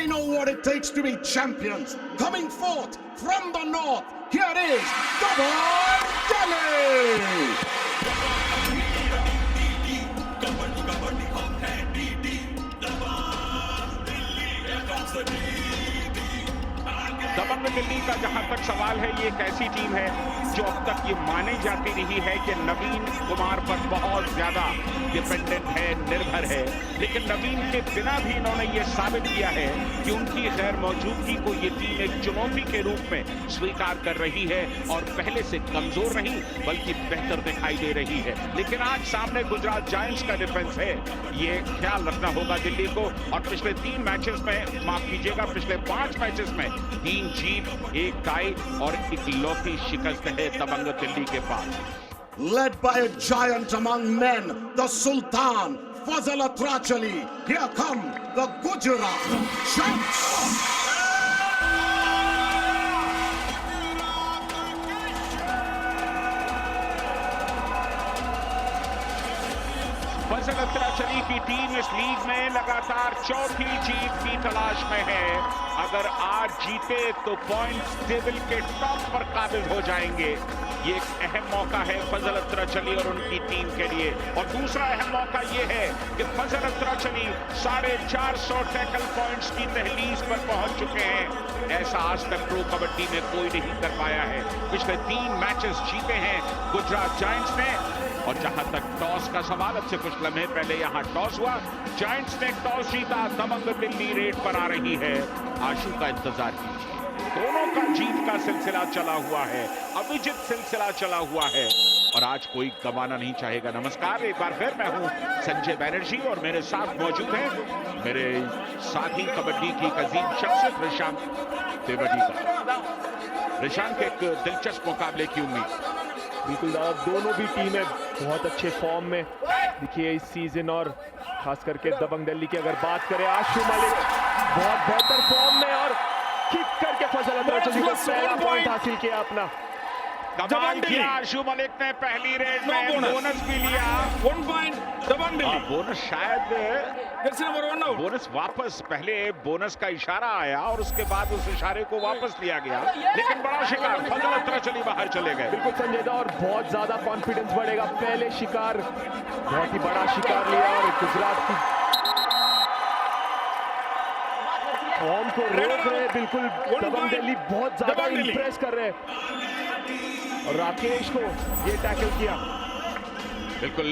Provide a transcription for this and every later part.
They know what it takes to be champions. Coming forth from the north, here is Dabang Delhi. दबंग दिल्ली का जहां तक सवाल है, ये एक ऐसी टीम है जो अब तक ये मानी जाती रही है कि नवीन कुमार पर बहुत ज्यादा डिपेंडेंट है, निर्भर है। लेकिन नवीन के बिना भी इन्होंने ये साबित किया है कि उनकी गैर मौजूदगी को ये टीम एक चुनौती के रूप में स्वीकार कर रही है और पहले से कमजोर नहीं बल्कि बेहतर दिखाई दे रही है। लेकिन आज सामने गुजरात जायंट्स का डिफेंस है, ये ख्याल रखना होगा दिल्ली को। और पिछले 3 मैचेस में, माफ कीजिएगा, पिछले 5 मैचेस में 3 जीत, 1 टाई और इकलौती शिकस्त है दबंग दिल्ली के पास। Led by a giant among men, the Sultan, Fazal Atrachali. Here come the Gujarat Giants. Fazal Atrachali की टीम इस लीग में लगातार 4थी जीत की तलाश में है। अगर आज जीते तो पॉइंट्स टेबल के टॉप पर काबिज हो जाएंगे। ये एक अहम मौका है फजल अत्राचली और उनकी टीम के लिए। और दूसरा अहम मौका ये है कि फजल अत्राचली 450 टैकल पॉइंट्स की दहलीज पर पहुंच चुके हैं। ऐसा आज तक प्रो कबड्डी में कोई नहीं कर पाया है। पिछले 3 मैचेस जीते हैं गुजरात जायंट्स ने। और जहां तक टॉस का सवाल, अब से कुछ लम्हे पहले यहां टॉस हुआ, जायंट्स ने टॉस जीता, दबंग दिल्ली रेड पर आ रही है। आशु का इंतजार कीजिए, दोनों का जीत का सिलसिला चला हुआ है, अविजित सिलसिला चला हुआ है और आज कोई गंवाना नहीं चाहेगा। नमस्कार, एक बार फिर मैं हूं संजय बैनर्जी और मेरे साथ मौजूद हैं मेरे साथी कबड्डी की एक अजीम शख्सियत रिशांत देवड़ी का। रिशांत के एक दिलचस्प मुकाबले की उम्मीद। बिल्कुल, दोनों भी टीमें बहुत अच्छे फॉर्म में दिखिए इस सीजन। और खास करके दबंग दिल्ली की अगर बात करें, आशु मलिक बहुत बेहतर फॉर्म में और किक करके फजल अत्राचली को पहला पॉइंट हासिल किया अपना। कमाल किया आशु मलिक ने पहली रेड में, बोनस भी लिया। 1 पॉइंट दबंग दिल्ली। बोनस शायद नंबर 1 आउट। बोनस वापस, पहले बोनस का इशारा आया और उसके बाद उस इशारे को वापस लिया गया, लेकिन बड़ा शिकार फजल अत्राचली बाहर चले गए। बिल्कुल संजय दा, और बहुत ज्यादा कॉन्फिडेंस बढ़ेगा। पहले शिकार, बहुत ही बड़ा शिकार लिया और गुजरात की फॉर्म को रोक रहे। बिल्कुल दबंग दिल्ली बहुत ज्यादा इंप्रेस कर रहे हैं और राकेश को ये टैकल किया। बिल्कुल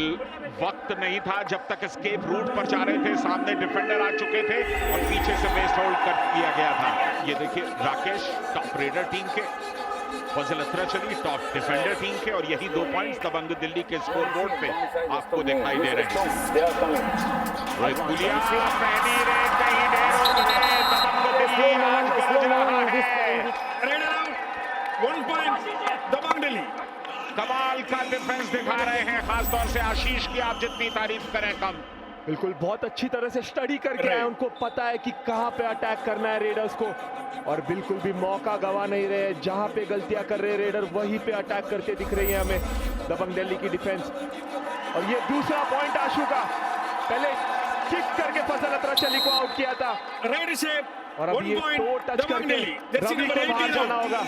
वक्त नहीं था जब तक एस्केप रूट पर जा रहे थे, सामने डिफेंडर आ चुके थे और पीछे से बेस्ट होल्ड कर दिया गया था। ये देखिए, राकेश टॉप रेडर टीम के, फजल अत्राचली टॉप डिफेंडर टीम के, और यही 2 पॉइंट्स दबंग दिल्ली के स्कोरबोर्ड पे आपको दिखाई दे रहे हैं। पहली रेड कहीं देर हो गए, दबंग दिल्ली आज गरज रहा है। रेड आउट, 1 पॉइंट दबंग दिल्ली। कमाल का डिफेंस दिखा रहे हैं, खासतौर से आशीष की आप जितनी तारीफ करें कम। बिल्कुल, बहुत अच्छी तरह से स्टडी करके आए, उनको पता है कि कहां पे अटैक करना है रेडर्स को, और बिल्कुल भी मौका गवा नहीं रहे। जहां पे गलतियां कर रहे रेडर वहीं पे अटैक करते दिख रही है हमें दबंग दिल्ली की डिफेंस। और ये दूसरा पॉइंट आशु का, पहले किक करके फजल अत्राचली को आउट किया था रेड से, और अब ये टो टच करके रवि को बाहर जाना होगा।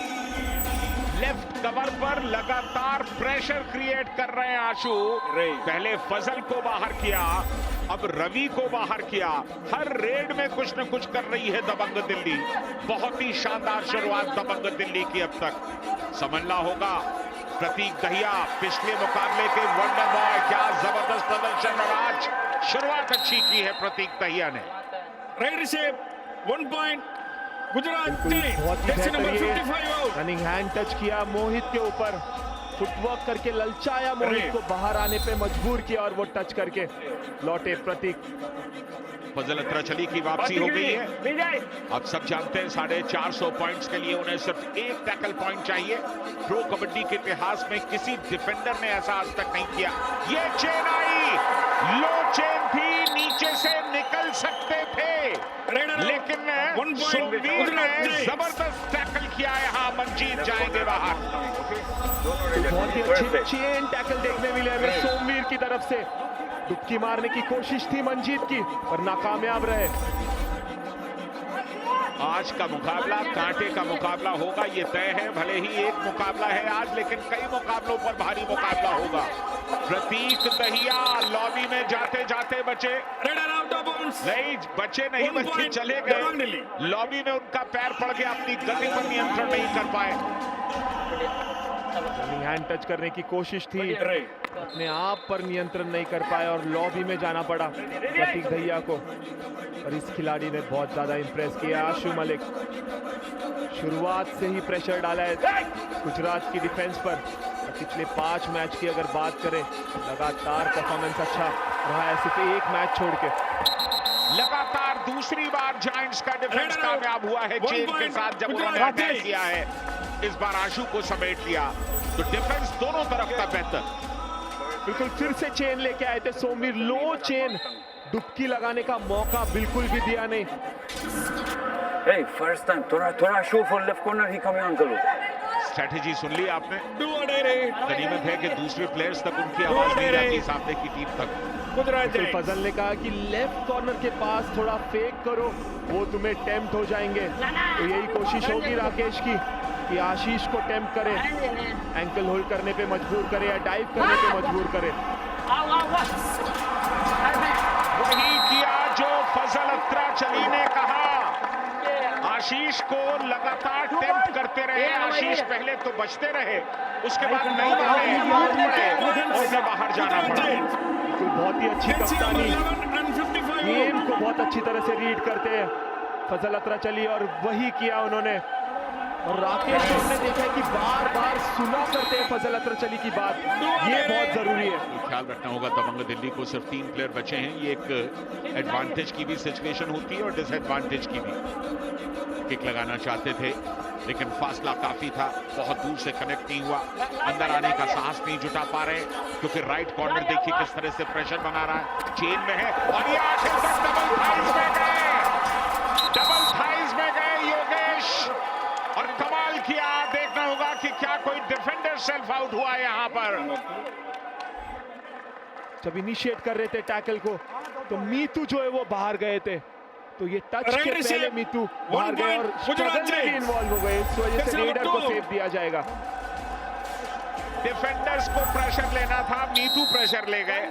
लेफ्ट कवर पर लगातार प्रेशर क्रिएट कर रहे हैं आशु। पहले फजल को बाहर किया, अब रवि को बाहर किया। हर रेड में कुछ न कुछ कर रही है दबंग दिल्ली। बहुत ही शानदार शुरुआत दबंग दिल्ली की अब तक। समझना होगा प्रतीक दहिया पिछले मुकाबले के वंडर बॉय, क्या जबरदस्त प्रदर्शन, और आज शुरुआत अच्छी की है प्रतीक दहिया ने। राइट से 1 पॉइंट गुजरात बहुत ही बेहतरीन रनिंग हैंड टच किया मोहित के ऊपर, फुटवर्क करके ललचाया मोहित को, बाहर आने पे मजबूर किया और वो टच करके लौटे प्रतीक। फजल अत्राचली की वापसी हो गई है। अब सब जानते हैं 450 पॉइंट्स के लिए उन्हें सिर्फ 1 टैकल पॉइंट चाहिए। प्रो कबड्डी के इतिहास में किसी डिफेंडर ने ऐसा आज तक नहीं किया। ये चेन आई, लो चेन थी, नीचे से निकल सकते थे, लेकिन सोमवीर ने जबरदस्त टैकल किया। यहाँ मंजीत जाएंगे बाहर। बहुत ही अच्छी चेन टैकल देखने मिले हमें सोमवीर की तरफ से। डुबकी मारने की कोशिश थी मंजीत की, पर नाकामयाब रहे। आज का मुकाबला कांटे का मुकाबला होगा, ये तय है। भले ही एक मुकाबला है आज, लेकिन कई मुकाबलों पर भारी मुकाबला होगा। प्रतीक दहिया लॉबी में जाते जाते बचे, नहीं बचे नहीं, बच्चे चले गए। लॉबी में उनका पैर पड़ गया, अपनी गति पर नियंत्रण नहीं कर पाए। हैंड टच करने की कोशिश थी, अपने आप पर नियंत्रण नहीं कर पाए और लॉबी में जाना पड़ा प्रतीक दहिया को। और इस खिलाड़ी ने बहुत ज्यादा इंप्रेस किया। आशु मलिक शुरुआत से ही प्रेशर डाला है गुजरात की डिफेंस पर। पिछले 5 मैच की अगर बात करें, लगातार परफॉर्मेंस अच्छा रहा है, सिर्फ एक मैच छोड़ के। लगातार दूसरी बार जायंट्स का डिफेंस कामयाब हुआ है चेन के साथ, जब उन्होंने अटैक किया है। इस बार आशु को समेट लिया, तो डिफेंस दोनों तरफ का बेहतर। बिल्कुल फिर से चेन लेके आए थे सोमवीर। लो चेन, डुबकी लगाने का मौका बिल्कुल भी दिया नहीं। Hey, first time. थोड़ा show for left corner he come on करो। स्ट्रेटेजी सुन ली आपने। गनीमत है कि दूसरे प्लेयर्स तक उनकी आवाज नहीं जाती, सामने की टीम तक। बिल्कुल फजल ने कहा कि लेफ्ट कॉर्नर के पास थोड़ा फेक करो, वो तुम्हें टेम्प्ट हो जाएंगे। तो यही कोशिश होगी राकेश की कि आशीष को टेम्प्ट करे, एंकल होल्ड करने पे मजबूर करे या डाइव करने पे मजबूर करे। वही किया जो फजल अत्राचली ने कहा। आशीष को लगातार टेम्प्ट करते रहे। आशीष पहले तो बचते रहे, उसके बाद नहीं माने, टूट पड़े और उन्हें बाहर जाना पड़ा। बिल्कुल बहुत ही अच्छी कप्तानी, गेम को बहुत अच्छी तरह से रीड करते हैं फजल अत्राचली, और वही किया उन्होंने। और राकेश को हमने देखा है कि बार बार सुना करते हैं फजल अत्राचली की बात, ये बहुत जरूरी है। ख्याल रखना होगा दबंग दिल्ली को सिर्फ 3 प्लेयर बचे हैं। ये एक एडवांटेज की भी सिचुएशन होती है और डिसएडवांटेज की भी। किक लगाना चाहते थे, लेकिन फासला काफी था, बहुत दूर से कनेक्ट नहीं हुआ। अंदर आने का साहस नहीं जुटा पा रहे, क्योंकि राइट कॉर्नर देखिए किस तरह से प्रेशर बना रहा है, चेन में है। और ये आखिर तक डबल थाइज में गए, डबल थाइज में गए योगेश, और कमाल किया। देखना होगा कि क्या कोई डिफेंडर सेल्फ आउट हुआ यहाँ पर। जब इनिशिएट कर रहे थे टैकल को, तो मीतू जो है वो बाहर गए थे, तो ये टच के पहले मीतू बाहर गए और स्ट्रगल में भी इन्वॉल्व हो गए। इस वजह से रेडर को सेव दिया जाएगा। डिफेंडर्स को प्रेशर लेना था, मीतू प्रेशर ले गए,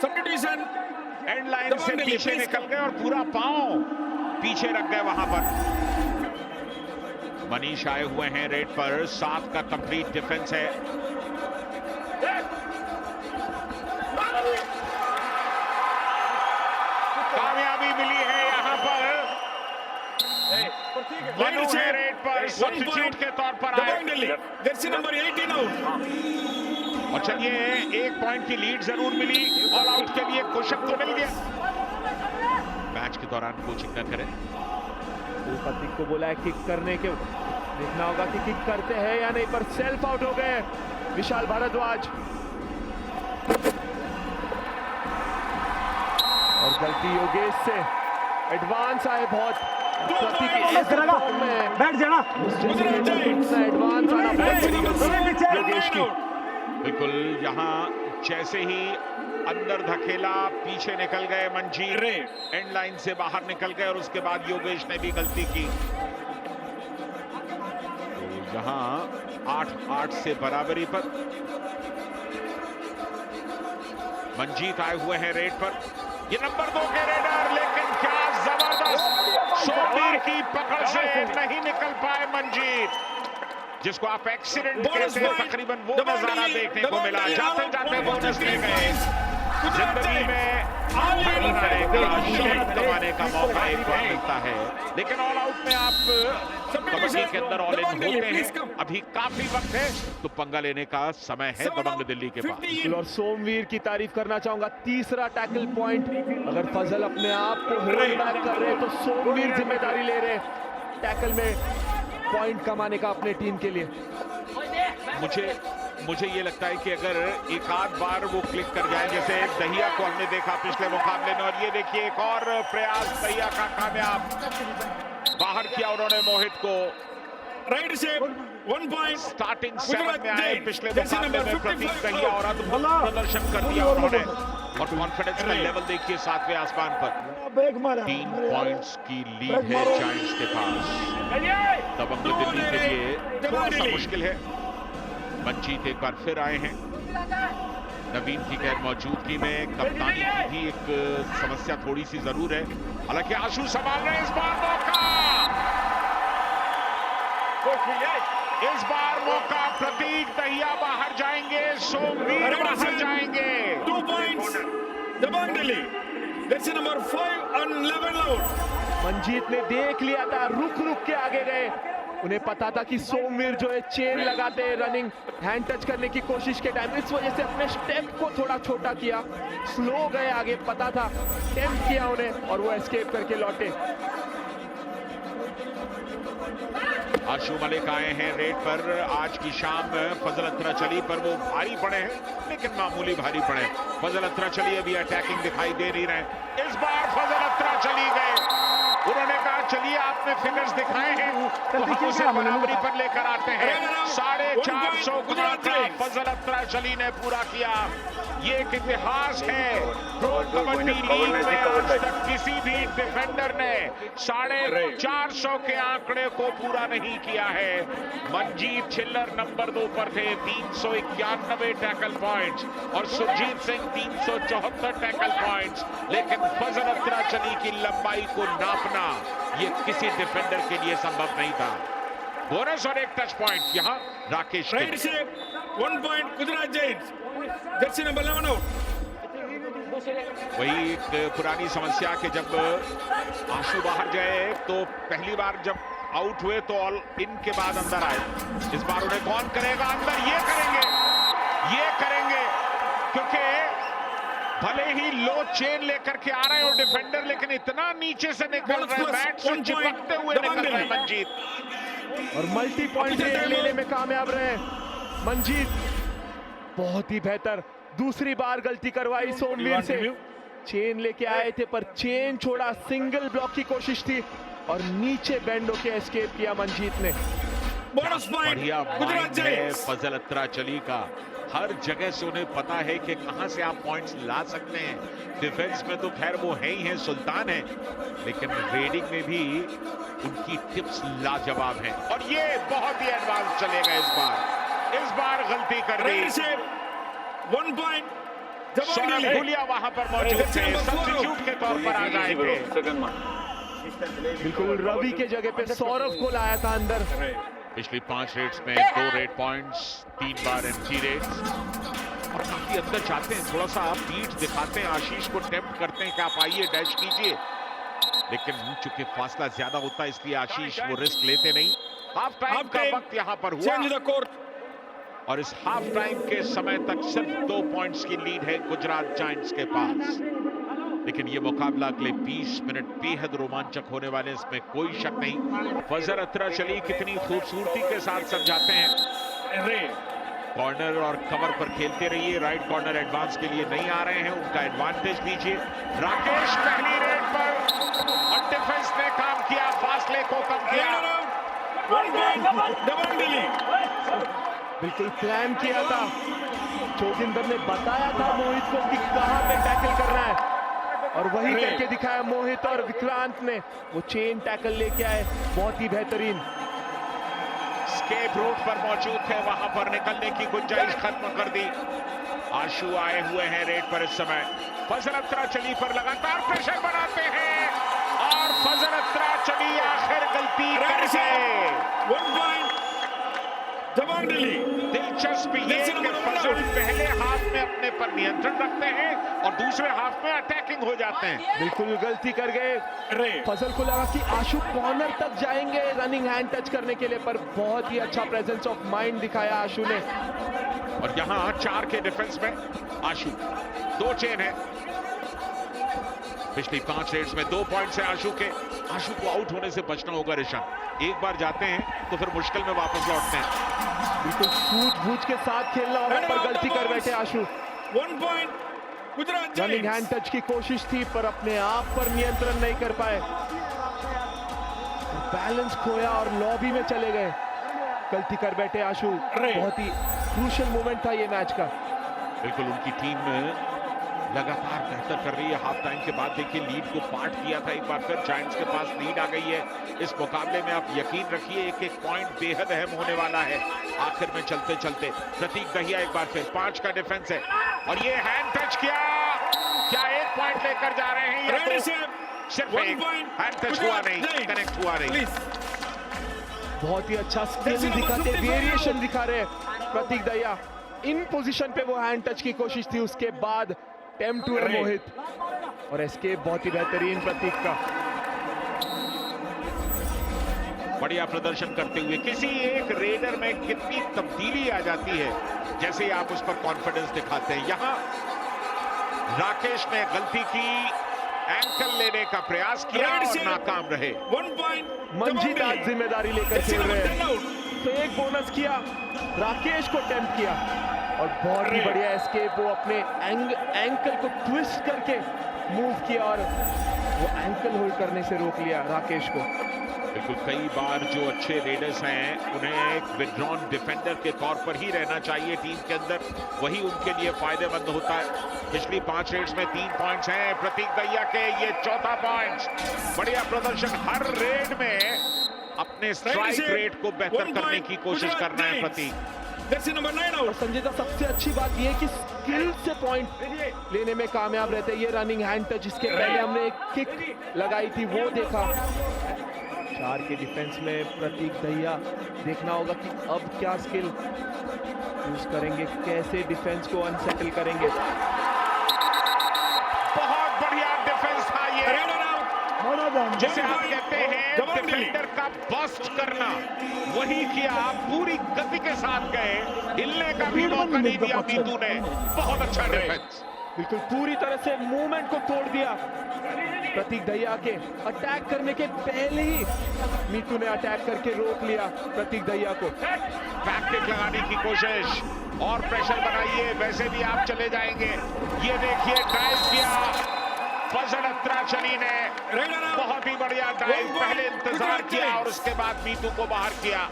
एंड लाइन से पीछे निकल गए और पूरा पांव पीछे रख गए वहां पर। मनीष आए हुए हैं रेड पर, 7 का कंप्लीट डिफेंस है। कामयाबी मिली है यहां पर। मनु है रेड पर, सब्स्टिट्यूट के तौर पर आए। Jersey number 18 out. और चलिए 1 पॉइंट की लीड जरूर मिली, ऑल आउट के लिए कुशल तो मिल गया। मैच के दौरान कोचिंग न करें। प्रतीक को बोला है किक करने के, देखना होगा कि किक करते हैं या नहीं, पर सेल्फ आउट हो गए विशाल भारद्वाज। और गलती योगेश से, एडवांस आए बहुत। प्रतीक में बैठ जाना। एडवांस आना बहुत बड़ी गलती योगेश की। बिल्कुल यहां जैसे ही अंदर धकेला, पीछे निकल गए मंजीर, एंड लाइन से बाहर निकल गए, और उसके बाद योगेश ने भी गलती की। तो यहां 8-8 से बराबरी पर। मंजीत आए हुए हैं रेड पर, ये नंबर 2 के रेडर, लेकिन क्या जबरदस्त सोमवीर की पकड़ से नहीं निकल पाए मंजीत, जिसको आप एक्सीडेंट कहते हैं। तकरीबन वो नजारा देखने को मिला। जाते जाते बोनस ले गए। जिंदगी में शॉट कमाने का मौका एक बार मिलता है, लेकिन ऑल आउट में आप कबड्डी के अंदर ऑल इन होते हैं। अभी काफी वक्त है, तो पंगा लेने का समय है दबंग दिल्ली के पास। और सोमवीर की तारीफ करना चाहूंगा, तीसरा टैकल पॉइंट। अगर फजल अपने आप को होल्ड बैक कर रहे, तो सोमवीर जिम्मेदारी ले रहे टैकल में पॉइंट कमाने का अपने टीम के लिए। मुझे ये लगता है कि अगर एक आध बार वो क्लिक कर जाए, जैसे दहिया को हमने देखा पिछले मुकाबले में, और ये देखिए एक और प्रयास दहिया का कामयाब, बाहर किया उन्होंने मोहित को। राइट से 1 पॉइंट। स्टार्टिंग 7 में आए पिछले मुकाबले में प्रतीक दहिया, और अद्भुत प्रदर्शन कर दिया उन्होंने। और कॉन्फिडेंस का लेवल देखिए 7वें आसमान पर। 3 पॉइंट्स की लीड है जायंट्स के पास। दबंग दिल्ली के लिए थोड़ा सा मुश्किल है। मंजीत एक बार फिर आए हैं। नवीन की गैर मौजूदगी में कप्तानी की भी एक समस्या थोड़ी सी जरूर है। हालांकि आशु संभाल रहे हैं इस बार मौका। इस बार मौका, प्रतीक दहिया बाहर जाएंगे, सोमवीर बाहर जाएंगे। 2 points. Dabang Delhi. That's number 5 and 11 out. Manjeet ने देख लिया था, रुक के आगे गए। उन्हें पता था कि सोमवीर जो है चेन लगाते हैं रनिंग हैंड टच करने की कोशिश के टाइम, इस वजह से अपने स्टेप को थोड़ा छोटा किया, स्लो गए आगे। पता था, टेम्प्ट किया उन्हें और वो एस्केप करके लौटे। आशु मलिक आए हैं रेड पर। आज की शाम फजल अत्रा चली पर वो भारी पड़े हैं, लेकिन मामूली भारी पड़े। फजल अत्रा चली अभी अटैकिंग दिखाई दे नहीं रहे। इस बार फजल अत्रा चली गए। उन्होंने कहा चलिए आपने फिगर्स दिखाए हैं तो हम उसे बराबरी पर लेकर आते हैं। 450 गुजरात का फजल अत्रा चली ने पूरा किया। ये एक इतिहास है। प्रो कबड्डी लीग में आज तक किसी भी डिफेंडर ने 450 के आंकड़े को पूरा नहीं किया है। मंजीत छिल्लर नंबर 2 पर थे, 391 टैकल पॉइंट्स, और सुरजीत सिंह 374 टैकल पॉइंट्स। लेकिन फजल अत्रा चली की लंबाई को नापना ये किसी डिफेंडर के लिए संभव नहीं था। बोनस और एक टच पॉइंट यहां Rakesh Right shape. 1 point. Gujarat Giants. Jersey number 11 out. वही एक पुरानी समस्या कि जब आशु बाहर जाए तो पहली बार जब आउट हुए तो ऑल इन के बाद अंदर आए। इस बार उन्हें कौन करेगा अंदर? ये करेंगे क्योंकि भले ही लो चेन लेकर के आ रहे हैं और डिफेंडर, लेकिन इतना नीचे से निकल रहे हैं, बैट से चिपकते हुए निकल रहे हैं मंजीत। और मल्टी पॉइंट रेड लेने में कामयाब रहे मंजीत। बहुत ही बेहतर, दूसरी बार गलती करवाई सोमवीर से। चेन लेके आए थे पर चेन छोड़ा, सिंगल ब्लॉक की कोशिश थी और नीचे बैंड होके एस्केप किया मंजीत ने। Bonus point. बढ़िया Gujarat माइंड है Giants. फजल अत्रा चली का। हर जगह से उन्हें पता है कि कहां से आप पॉइंट्स ला सकते हैं। डिफेंस में तो खैर वो है ही है, सुल्तान है, लेकिन रेडिंग में भी उनकी टिप्स लाजवाब हैं। और ये बहुत ही एडवांस चलेगा इस बार गलती कर दी। Right shape. 1 point. Dabang Saurabh Delhi. Gulia वहां पर मौजूद थे, सब्स्टिट्यूट के तौर पर आ गए थे। बिल्कुल रवि के जगह पे सौरभ को लाया था अंदर। पिछली 5 रेड्स में 2 रेड पॉइंट्स, 3 बार एमसी रेड्स, और काफी अंदर जाते हैं, थोड़ा सा पीठ दिखाते हैं, आशीष को टेम्प्ट करते हैं कि आप आइए डैश कीजिए, लेकिन चूंकि फासला ज्यादा होता है इसलिए आशीष वो रिस्क लेते नहीं। हाफ टाइम का वक्त यहां पर हुआ Change the court. और इस हाफ टाइम के समय तक सिर्फ 2 पॉइंट्स की लीड है गुजरात जायंट्स के पास। लेकिन ये मुकाबला अगले 20 मिनट बेहद रोमांचक होने वाले, इसमें कोई शक नहीं। फजल अत्रा चली कितनी खूबसूरती के साथ समझाते हैं। Ray. कॉर्नर और कवर पर खेलते रहिए, राइट कॉर्नर एडवांस के लिए नहीं आ रहे हैं, उनका एडवांटेज लीजिए। राकेश पहली रेड पर और डिफेंस ने काम किया, फासले को कम किया। 1 point. Dabang Delhi. बिल्कुल प्लान किया था, जोगिंदर ने बताया था मोहित को कि कहां पे टैकल करना है और वही करके दिखाया मोहित, और विक्रांत ने वो चेन टैकल लेके आए, बहुत ही बेहतरीन। स्केप रूट पर मौजूद थे, वहां पर निकलने की गुंजाइश खत्म कर दी। आशु आए हुए हैं रेड पर इस समय। फजल अत्रा चली पर लगातार प्रेशर बनाते हैं और फजल अत्रा चली आखिर गलती कर गए। 1 point. Dabang Delhi. दिलचस्प ये कि फजल पहले हाफ में अपने पर नियंत्रण रखते हैं और दूसरे हाफ में अटैकिंग हो जाते हैं। बिल्कुल गलती कर गए। Ray. फजल को लगा कि आशु कॉर्नर तक जाएंगे रनिंग हैंड टच करने के लिए, पर बहुत ही अच्छा प्रेजेंस ऑफ माइंड दिखाया आशु ने। और यहां 4 के डिफेंस में आशु, 2 चेन है। पिछली 5 रेड्स में 2 पॉइंट्स है आशु के। आशु को आउट होने से बचना होगा ऋषभ, एक बार जाते हैं तो फिर मुश्किल में वापस लौटते हैं। बिल्कुल सूझबूझ के साथ खेलना होगा, पर गलती कर बैठे आशु। 1 point. Gujarat running hand Giants. Touch की कोशिश थी पर अपने आप पर नियंत्रण नहीं कर पाए, बैलेंस खोया और लॉबी में चले गए। गलती कर बैठे आशु। बहुत ही क्रूशियल मोमेंट था ये मैच का। बिल्कुल उनकी टीम लगातार बेहतर कर रही है। हाफ टाइम के बाद देखिए लीड को पार्ट किया था एक बार फिर, जायंट्स के पास लीड आ गई है इस मुकाबले में। आप यकीन रखिए एक एक पॉइंट बेहद अहम होने वाला है आखिर में चलते चलते। प्रतीक दहिया एक बार फिर 5 का डिफेंस है और ये हैंड टच किया, क्या 1 पॉइंट लेकर जा रहे हैं? ये सिर्फ एक हैंड टच हुआ नहीं, कनेक्ट हुआ नहीं। बहुत ही अच्छा स्किल दिखाते, वेरिएशन दिखा रहे हैं प्रतीक दहिया। इन पोजीशन पे वो हैंड टच की कोशिश थी, उसके बाद टेम्प्ट हुए मोहित और एस्केप बहुत ही बेहतरीन प्रतीक का। बढ़िया प्रदर्शन करते हुए किसी एक रेडर में कितनी तब्दीली आ जाती है जैसे ही आप उस पर कॉन्फिडेंस दिखाते हैं। यहां राकेश ने गलती की, एंकल लेने का प्रयास किया और नाकाम रहे। 1 point. मंजीत आज जिम्मेदारी लेकर खेल रहे हैं। तो एक बोनस किया, राकेश को टेम्प्ट किया और बहुत ही बढ़िया एस्केप। वो अपने एंकल को ट्विस्ट करके मूव किया और वो एंकल होल्ड करने से रोक लिया राकेश को। बिल्कुल, कई बार जो अच्छे रेडर्स हैं उन्हें एक विड्रॉन डिफेंडर के तौर पर ही रहना चाहिए टीम के अंदर, वही उनके लिए फायदेमंद होता है। पिछली 5 रेड्स में 3 पॉइंट्स हैं प्रतीक दहिया के, ये चौथा पॉइंट। बढ़िया प्रदर्शन, हर रेड में अपने स्ट्राइक रेट को बेहतर करने की कोशिश करना है प्रतीक। और संजय दा, सबसे अच्छी बात यह है कि स्किल से पॉइंट लेने में कामयाब रहते हैं। ये रनिंग हैंड टच, जिसके पहले हमने एक किक लगाई थी वो देखा। 4 के डिफेंस में प्रतीक दहिया, देखना होगा कि अब क्या स्किल यूज करेंगे, कैसे डिफेंस को अनसेटल करेंगे। बहुत बढ़िया डिफेंस था ये, जिसे आप कहते हैं डिफेंडर का बस्ट करना, वही किया। पूरी गति के साथ गए, हिलने का भी मौका नहीं दिया मीतू ने। बहुत अच्छा डिफेंस, बिल्कुल पूरी तरह से मूवमेंट को तोड़ दिया प्रतीक दहिया के। अटैक करने के पहले ही मीतू ने अटैक करके रोक लिया प्रतीक दहिया को। बैक किक लगाने की कोशिश और प्रेशर बनाइए, वैसे भी आप चले जाएंगे। ये देखिए ड्राइव किया फजल अत्राचली ने, बहुत ही बढ़िया ड्राइव। पहले इंतजार किया और उसके बाद मीतू को बाहर किया।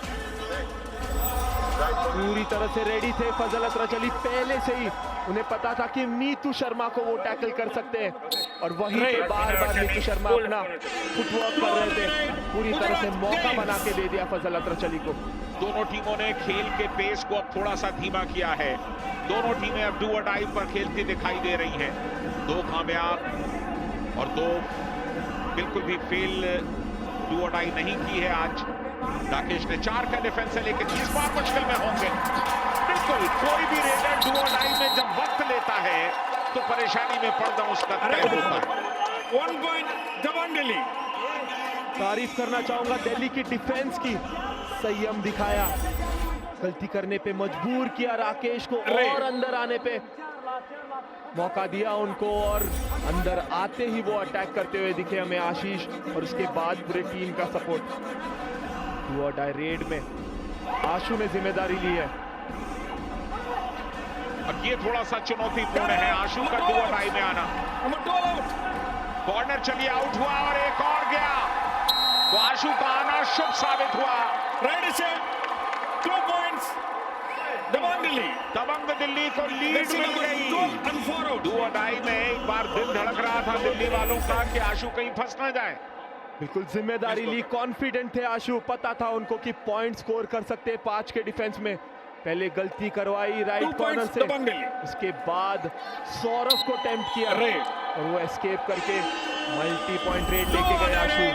पूरी तरह से रेडी थे फजल अत्राचली, पहले से ही उन्हें पता था कि मीतू शर्मा को वो टैकल कर सकते हैं और वहीं पे बार बार मीतू शर्मा अपना फुटवर्क कर रहे थे। पूरी तरह से मौका बना के दे दिया फजल अत्राचली को। दोनों टीमों ने खेल के पेस को अब थोड़ा सा धीमा किया है। दोनों टीमें अब डू और डाई पर खेलती दिखाई दे रही हैं। 2 कामयाब और 2 बिल्कुल भी फेल डू और डाई नहीं की है आज। राकेश ने 4 का डिफेंस है, लेकिन इस बार मुश्किल में होंगे। बिल्कुल, कोई भी रेडर डू और डाई में जब वक्त लेता है तो परेशानी में पड़ना उसका तय होता है। 1 point. जवान दिल्ली। तारीफ करना चाहूंगा दिल्ली की डिफेंस की, संयम दिखाया, गलती करने पे मजबूर किया राकेश को और अंदर आने पे मौका दिया उनको और अंदर आते ही वो अटैक करते हुए दिखे हमें आशीष और उसके बाद पूरे टीम का सपोर्ट। डू और डाई रेड में आशु ने जिम्मेदारी ली है। अब ये थोड़ा सा चुनौतीपूर्ण है आशु का डू और डाई में आना। कॉर्नर चलिए आउट हुआ और एक और गया, तो आशु का आना शुभ साबित हुआ। Ready set. 2 points. दबंग दिल्ली को लीड मिल गई। डू और डाई में एक बार दिल धड़क रहा था दिल्ली वालों का कि आशु कहीं फंस ना जाए। बिल्कुल जिम्मेदारी ली, कॉन्फिडेंट थे आशु, पता था उनको कि पॉइंट स्कोर कर सकते हैं 5 के डिफेंस में। पहले गलती करवाई राइट कॉर्नर से, उसके बाद सौरभ को टेम्प्ट किया और वो एस्केप करके मल्टी पॉइंट रेड लेके गए आशु।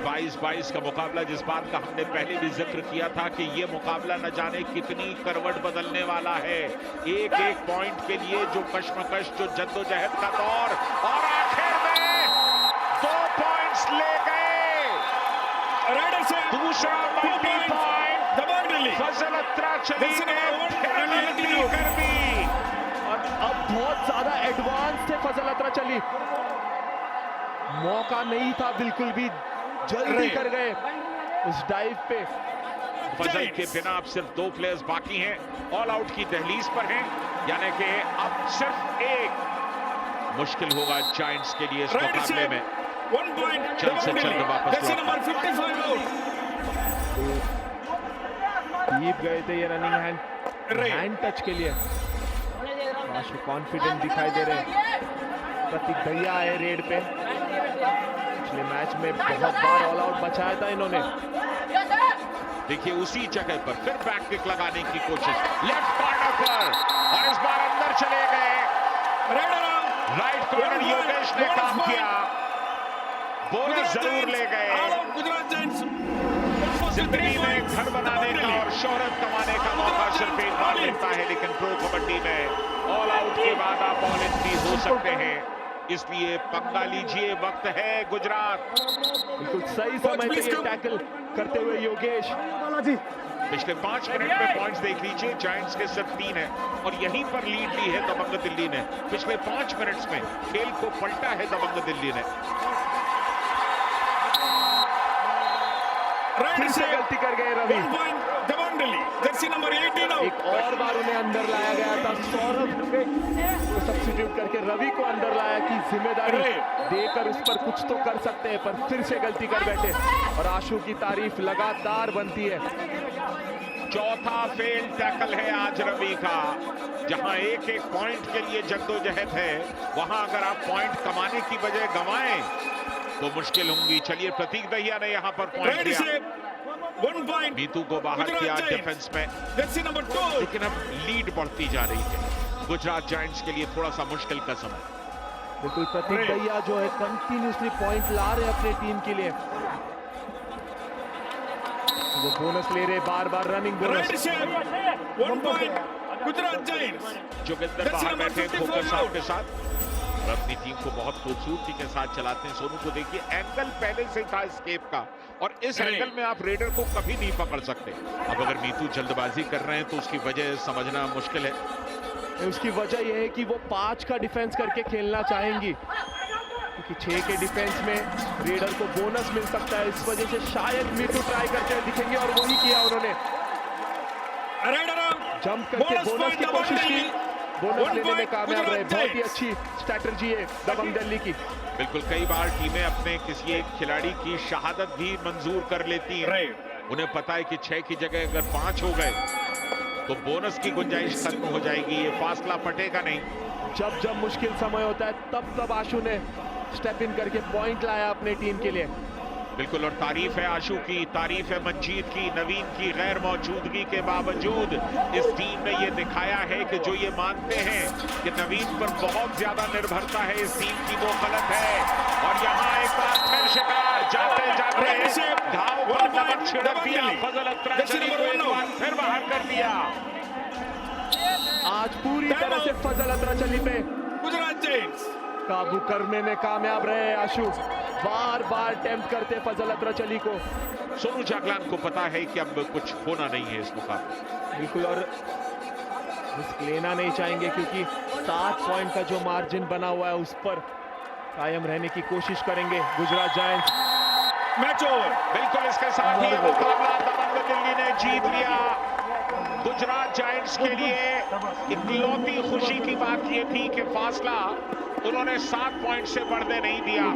22-22 का मुकाबला, जिस बात का हमने पहले भी जिक्र किया था कि ये मुकाबला न जाने कितनी करवट बदलने वाला है। एक एक पॉइंट के लिए जो कश्मकश, जो जद्दोजहद का दौर, और आखिर में 2 पॉइंट्स ले गए। दूसरा मल्टी पॉइंट फजल अत्राचली ने कर दी और अब बहुत ज्यादा एडवांस थे फजल अत्राचली, मौका नहीं था बिल्कुल भी, जल्दी कर गए उस डाइव पे। फजल के बिना अब सिर्फ 2 प्लेयर्स बाकी हैं, ऑल आउट की दहलीज पर हैं, यानी कि अब सिर्फ एक मुश्किल होगा जायंट्स के लिए इस मुकाबले में। 1 point. जल्द से जल्द वापस नंबर 55 आउट। जीत गए थे ये रनिंग हैंड टच के लिए। आशु कॉन्फिडेंट दिखाई दे रहे हैं। प्रतीक दहिया आए रेड पे। पिछले मैच में बहुत बार ऑल आउट बचाया था इन्होंने। देखिए उसी जगह पर फिर बैक किक लगाने की कोशिश लेफ्ट कॉर्नर पर, और इस बार अंदर चले गए। राइट कॉर्नर योगेश ने काम किया, बोनस जरूर ले गए। गुजरात जायंट्स जिंदगी में घर बनाने का और शोहरत कमाने का मौका सिर्फ एक बार मिलता है, लेकिन प्रो कबड्डी में ऑल आउट के बाद आप ऑल इन भी हो सकते हैं, इसलिए पंगा लीजिए, वक्त है गुजरात। बिल्कुल सही समय पे ये टैकल करते हुए योगेश। पिछले 5 मिनट में पॉइंट्स देख लीजिए, जायंट्स के सिर्फ 3 है और यहीं पर लीड ली है दबंग दिल्ली ने। पिछले 5 मिनट्स में खेल को पलटा है दबंग दिल्ली ने। फिर से गलती कर गए रवि। दबंग दिल्ली जर्सी नंबर 18 एक और बार उन्हें अंदर लाया गया था, सौरभ को सब्स्टिट्यूट करके रवि को अंदर लाया कि जिम्मेदारी देकर उस पर कुछ तो कर सकते हैं, पर फिर से गलती कर बैठे। और आशु की तारीफ लगातार बनती है। चौथा फेल टैकल है आज रवि का। जहां एक एक पॉइंट के लिए जद्दोजहद है, वहां अगर आप पॉइंट कमाने की बजाय गंवाएं तो मुश्किल होंगी। चलिए प्रतीक दहिया ने यहां पर पॉइंट दिया, 1 पॉइंट मीतू को बाहर किया डिफेंस में, जर्सी नंबर 2। लेकिन अब लीड बढ़ती जा रही है गुजरात जायंट्स के लिए, थोड़ा सा मुश्किल का समय। बिल्कुल प्रतीक दहिया जो है कंटिन्यूसली पॉइंट ला रहे अपने टीम के लिए। वो बोनस ले रहे, बार बार running bonus. 1 point Gujarat Giants. Joginder बाहर बैठे फोकस आपके साथ और अपनी टीम को बहुत खूबसूरती के साथ चलाते हैं। सोनू को देखिए, एंगल पहले से था स्केप का, और इस एंगल में आप रेडर को कभी नहीं पकड़ सकते। अब अगर मीतू जल्दबाजी कर रहे हैं तो उसकी वजह समझना मुश्किल है। उसकी वजह यह है कि वो 5 का डिफेंस करके खेलना चाहेंगी, क्योंकि 6 के डिफेंस में रेडर को बोनस मिल सकता है। इस वजह से शायद मीतू ट्राई करते हुए दिखेंगे, और वही किया उन्होंने। जंप करके बोनस की कोशिश की, बोनस लेने में कामयाब रहे। बहुत ही अच्छी स्ट्रैटेजी है दबंग दिल्ली की। बिल्कुल, कई बार टीमें अपने किसी एक खिलाड़ी की शहादत भी मंजूर कर लेती हैं। उन्हें पता है कि 6 की जगह अगर 5 हो गए तो बोनस की गुंजाइश खत्म हो जाएगी, ये फासला पटेगा नहीं। जब जब मुश्किल समय होता है तब तब आशु ने स्टेप इन करके पॉइंट लाया अपने टीम के लिए। बिल्कुल, और तारीफ है आशु की, तारीफ है मंजीत की। नवीन की गैर मौजूदगी के बावजूद इस टीम ने ये दिखाया है कि जो ये मानते हैं कि नवीन पर बहुत ज्यादा निर्भरता है इस टीम की, वो गलत है। और यहाँ एक बार फिर शिकार जाते जाते घाव पर नमक छिड़क दिया फजल अत्राचली को, एक बार फिर बाहर कर दिया। आज पूरी तरह से फजल अत्राचली पे गुजरात जायंट्स काबू करने में कामयाब रहे आशु। बार बार अटेम्प्ट करते फजल अत्राचली को। सोनू जागलान को पता है कि अब कुछ होना नहीं है इस मुकाबले। बिल्कुल, और रिस्क लेना नहीं चाहेंगे, क्योंकि 7 पॉइंट का जो मार्जिन बना हुआ है उस पर कायम रहने की कोशिश करेंगे गुजरात जायंट्स। Match over. बिल्कुल, इसके साथ ही मुकाबला दबंग दिल्ली ने जीत लिया। गुजरात जायंट्स के लिए इकलौती खुशी की बात यह थी कि फासला उन्होंने 7 पॉइंट से बढ़ने नहीं दिया।